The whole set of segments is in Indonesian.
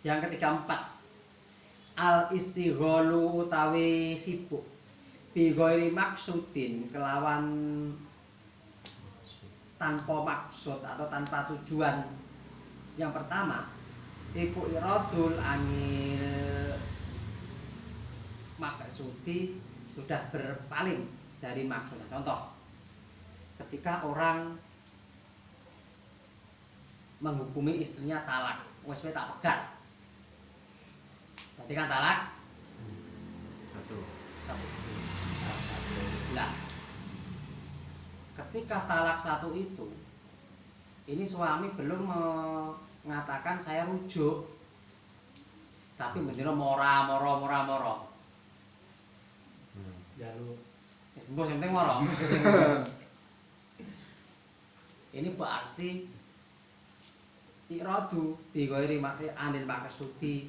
Yang ketiga empat, al istighalu utawi sibuk bi ghairi maksudin kelawan tanpa maksud atau tanpa tujuan. Yang pertama iku iradul angil maksudi sudah berpaling dari maksudnya. Contoh, ketika orang menghukumi istrinya talak, wes tak pegat, berarti kan talak satu. Nah, ketika talak satu itu, ini suami belum mengatakan saya rujuk, tapi bener moro. Jaluk. Sembuh penting moro. Ini berarti iradu dighairi anil maksudi.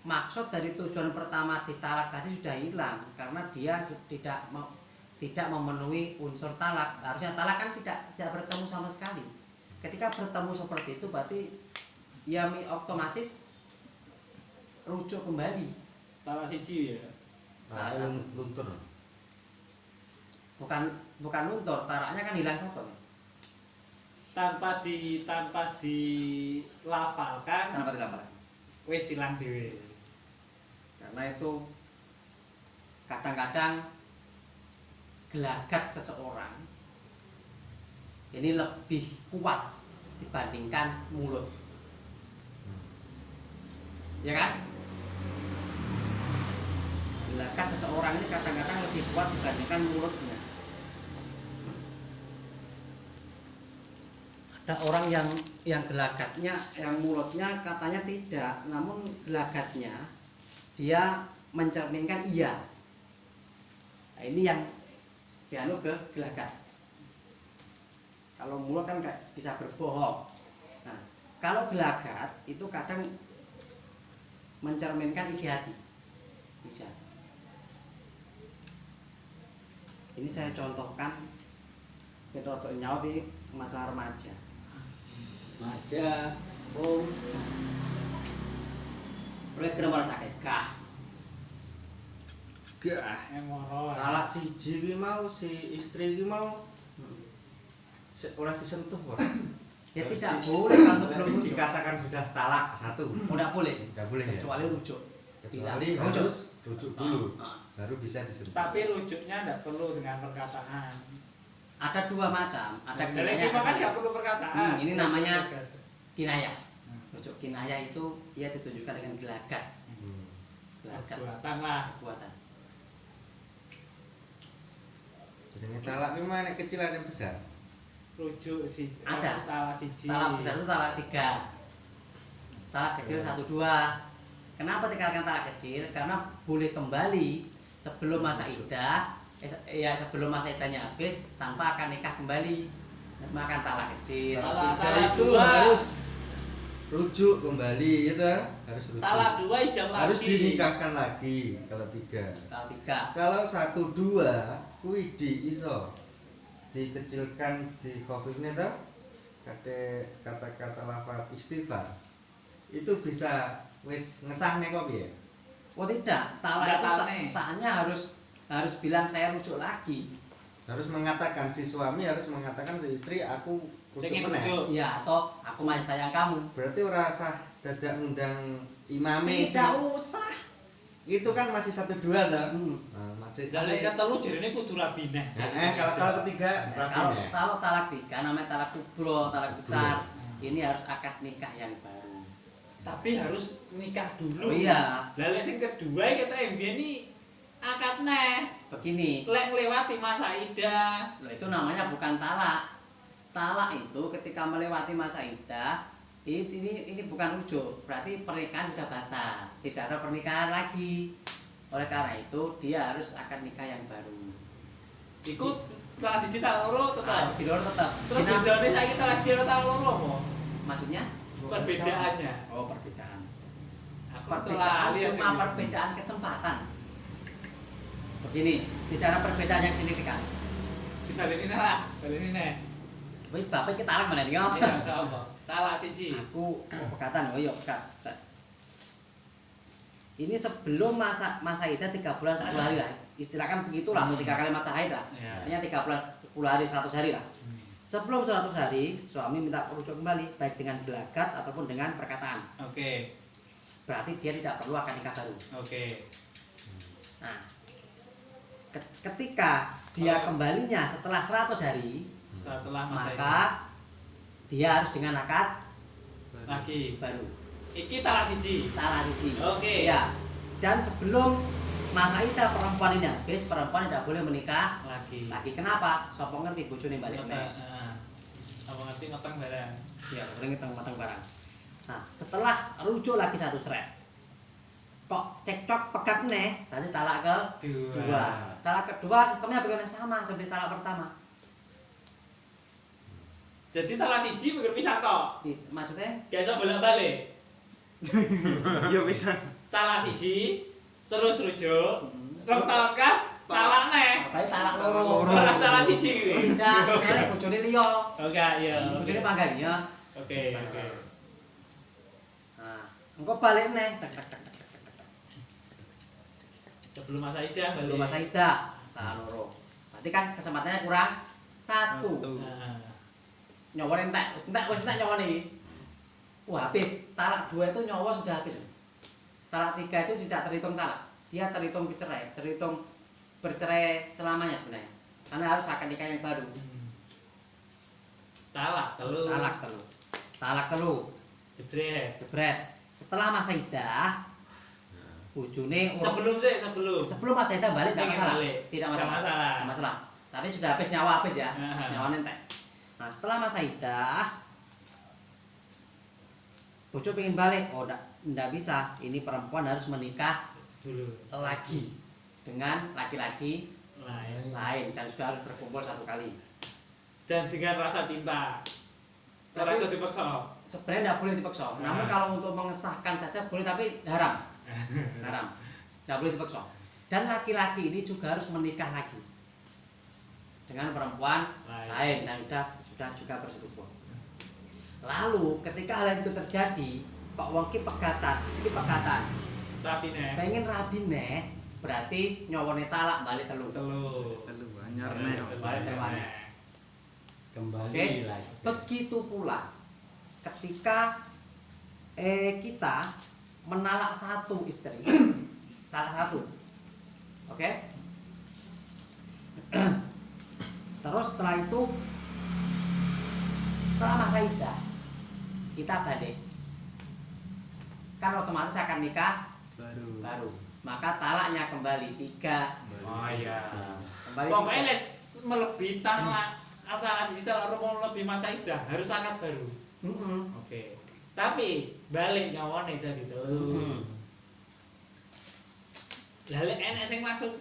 Maksud dari tujuan pertama ditalak tadi sudah hilang karena dia tidak memenuhi unsur talak. Harusnya talak kan tidak bertemu sama sekali. Ketika bertemu seperti itu berarti ya otomatis rujuk kembali. Talak siji ya. Luntur. Bukan luntur, talaknya kan hilang satu. Tanpa dilafalkan. Tanpa dilafalkan. Wis hilang dhewe. Karena itu kadang-kadang gelagat seseorang ini lebih kuat dibandingkan mulut, ya kan? Gelagat seseorang ini kadang-kadang lebih kuat dibandingkan mulutnya. Ada orang yang gelagatnya, yang mulutnya katanya tidak, namun gelagatnya dia mencerminkan iya. Nah, ini yang dianu ke gelagat. Kalau mulut kan nggak bisa berbohong. Nah, kalau gelagat itu kadang mencerminkan isi hati. Isi hati. Ini saya contohkan kita untuk nyawa di masalah remaja. Maja, Oleh kenapa sakit kah? Gah. emoro. Talak siji ki mau si istri ki mau oleh disentuh kok. Ya tidak boleh kalau sebelum Habis rujuk. dikatakan sudah talak satu. Tidak boleh. Tidak boleh ya. Kecuali rujuk. Kecuali Tidak. harus rujuk dulu. Ah, ah. Baru bisa disentuh. Tapi rujuknya tidak perlu dengan perkataan. Ada dua macam. Ada Dari kinayah. kita kan ada nggak perlu perkataan. ini namanya kinayah. Hmm. Rujuk kinayah itu dia ditunjukkan dengan gelagat. Gelagat. Perbuatan lah. Perbuatan. Jenenge talak ki mah nek kecil ada besar. Rujuk sih. Ada. Talak siji. Talak besar itu talak 3. Talak kecil 1, 2. Kenapa dikatakan talak kecil? Karena boleh kembali sebelum masa iddah, sebelum masa iddahnya habis tanpa akan nikah kembali. Makan talak kecil. Talak Itu dua. harus rujuk kembali gitu. Harus rujuk. Talak 2 ijam lagi. Harus dinikahkan lagi kalau 3. Talak 3. Kalau 1, 2 kuwi iso dikecilkan di khafifnya toh. Kata-kata lafaz istighfar. Itu bisa wis ngesahne kok piye? Oh tidak, talak itu Datane. sahnya harus bilang saya rujuk lagi. Harus mengatakan si suami harus mengatakan si istri aku Pengen rujuk meneh. rujuk. Ya atau aku masih sayang kamu. Berarti ora sah dadak ngundang imame. Tidak usah. Itu kan masih 1, 2 toh. Nah, masih Lah lek ketelu jarene kudu rabineh. kalau ketiga Nah, rapi ya. kalau talak 3 namanya talak kubro, talak besar. Ini harus akad nikah yang baru. Tapi harus nikah dulu. Oh iya, Lah lek sing kedua kita mbiyen iki akad neh. begini. Lek nglewati masa iddah. Loh, itu namanya bukan talak. Talak itu ketika melewati masa iddah, ini bukan rujuk. Berarti pernikahan sudah batal. Tidak ada pernikahan lagi. Oleh karena itu dia harus akad nikah yang baru. Ikut talak siji talak loro tetep. Jilor tetap. Terus Kita- bedane saiki talak siji talak loro apa? maksudnya Perbedaannya. oh perbedaan. Aku Perbedaan lali cuma perbedaan kesempatan. Begini, tidak ada perbedaan yang signifikan. Baleni lah, baleni neh. Wih, bapak kita talak mana nih? Iya, apa? Talak siji. Aku pekatan, oh iya pekat. ini sebelum masa idah 3 bulan 10 hari lah. Istilahkan begitulah, 3 kali masa haid lah. Ya. Artinya 3 bulan 10 hari 100 hari lah. Sebelum 100 hari, suami minta rujuk kembali baik dengan gelagat ataupun dengan perkataan. Oke. Berarti dia tidak perlu akad nikah baru. Oke. Nah, ketika dia kembalinya setelah 100 hari, Setelah masa maka dia harus dengan akad lagi. baru. Iki talak siji. Talak siji. Oke. Ya. Dan sebelum masa idah perempuan ini habis, perempuan tidak boleh menikah Lagi. lagi. Kenapa? Sopo ngerti bojone balik meneh. Apa ngerti ngeteng barang. Ya, boleh ngeteng-ngeteng barang. Nah, setelah rujuk lagi 1 seret. Kok cekcok pegat nih, berarti talak kedua. Talak kedua sistemnya bagaimana sama seperti talak pertama. Jadi talak siji mikir pisah tok. Maksudnya Gak iso bolak-balik. Ya bisa. Talak siji terus rujuk. Rong tahun kas talak neh. berarti talak loro. Malah talak siji kuwi. Tidak, karena bojone liya. Oke, iya. Bojone panggang ya. Oke, oke. Nah, engko balik neh. Tek tek tek tek tek tek. Sebelum masa idah balik. Belum masa idah, talak loro. Berarti kan kesempatannya kurang 1. Nah, Nyawon entek, wis entek nyawon iki. Wah, habis. Talak 2 itu nyawa sudah habis. Talak 3 itu tidak terhitung talak. Dia terhitung bercerai, terhitung bercerai selamanya sebenarnya. Karena harus akad nikah yang baru. talak telu. Talak telu. Jebret. Jebret. Setelah masa idah, bojone sebelum masa idah balik tidak Pengen masalah. balik. Tidak Nggak masalah. masalah. Nggak masalah. Tapi sudah habis nyawa habis ya. Aha. Nyawa entek. Nah, setelah masa idah bojo pengen balik, oh enggak bisa. Ini perempuan harus menikah Dulu. lagi dengan laki-laki Lain. lain dan sudah harus berkumpul 1 kali. Dan dengan rasa cinta. Rasa dipaksa. Sebenarnya tidak boleh dipaksa. Namun Nah. kalau untuk mengesahkan saja boleh, tapi haram. Haram. Tidak boleh dipaksa. Dan laki-laki ini juga harus menikah lagi dengan perempuan lain dan sudah juga bersetubuh. Lalu ketika hal itu terjadi, Pak wong ki pegatan, Tapi nih. pengen rabi neh, berarti nyawone talak balik telu. Anyar Balik telu. Kembali Oke. lagi. Begitu pula ketika kita menalak 1 istri. Talak 1. Oke? Terus setelah itu setelah masa idah kita balik. Kan otomatis akan nikah baru. Maka talaknya kembali 3. Oh iya. Kembali Pokoknya 3. les melebihi talak antara siji talak mau lebih masa idah harus akad baru. Oke. Tapi balik nyawone tadi telu. Lah lek enek sing langsung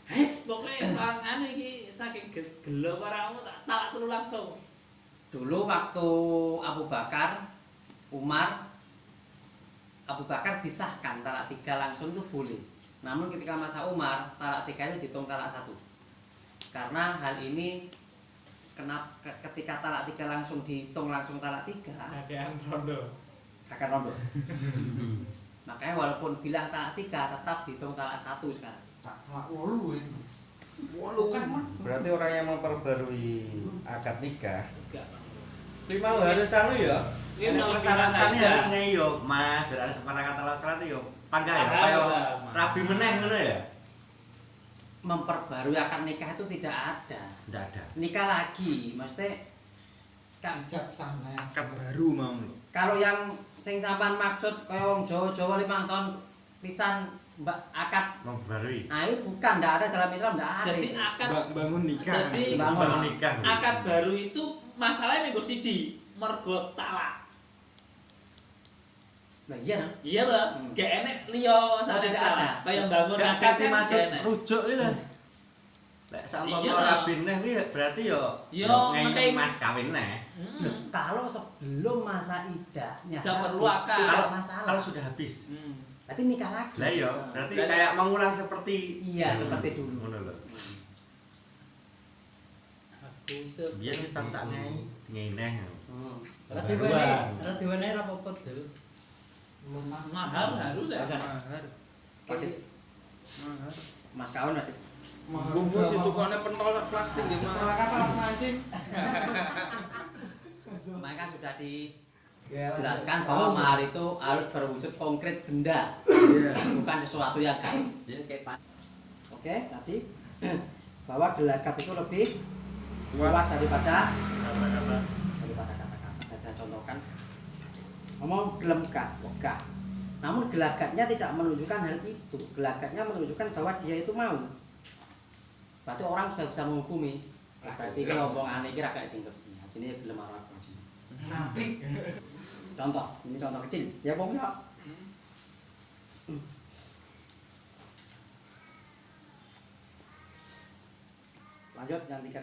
wis pokoke anu iki saking gelo karo tak talak telu langsung. Dulu waktu Abu Bakar, Umar, Abu Bakar disahkan talak 3 langsung itu boleh. Namun ketika masa Umar, talak 3 itu dihitung talak 1. Karena hal ini ketika talak 3 langsung dihitung langsung talak 3 Kakean rondo. akan rondo. Makanya walaupun bilang talak 3 tetap dihitung talak 1 sekarang. Talak 8 ini. 8 kan. Berarti orang yang memperbarui akad nikah memang harus anu ya. Ini Ada lebih persyaratannya masa harus idah. ngeyo, Mas. Ada sepakat tanggal 100 yo. Panggah ya, Paham, kaya Mas. rabi meneh ngono ya. Memperbarui akad nikah itu tidak ada. Enggak ada. Nikah lagi, maksudnya Akad baru mau lho. kalau yang sing sampean maksud kaya wong Jawa-Jawa 5 tahun pisan mbak akad. Memperbarui. Nah, itu bukan, enggak ada dalam Islam, enggak ada. Jadi itu. akad Bangun nikah. Jadi, bangun nikah. akad baru itu masalahnya minggu siji mergo talak. Nah, iya kan? Iya loh, gak enek liya selain tidak talak. ada. Kayak bangun Gak akad sing kan dimaksud gak enek. rujuk iki lho. Lek sama Iya, rabi neh iki berarti yo Yo, ngekei- mas kawin neh. Loh, kalau sebelum masa idahnya Nggak perlu habis, akad. tidak Kalau masalah. kalau sudah habis. Berarti nikah lagi. Lah yo, berarti Lah, kayak mengulang seperti Iya, seperti dulu. Ngono lho. Aku Biar kita tak ngei neh. Hmm. Baruan. Radiwane ra apa-apa, Dul. Mahal harus ya. Mahar. Wajib. Mahar. Mas kawin wajib. Bumbu ditukane pentol plastik nggih, Mas. Makanya kan sudah dijelaskan bahwa mahar itu harus berwujud konkret benda, bukan sesuatu yang gaib. Oke, tadi bahwa gelagat itu lebih kuat daripada kata-kata. Saya contohkan, ngomong gelem gak, wegah. Namun gelagatnya tidak menunjukkan hal itu. Gelagatnya menunjukkan bahwa dia itu mau. Berarti orang sudah bisa menghukumi. Berarti ini ngomong aneh kira kayak tinggal. Sini gelem arah. Contoh, ini contoh kecil. Ya Bang ya. Lanjut yang 35.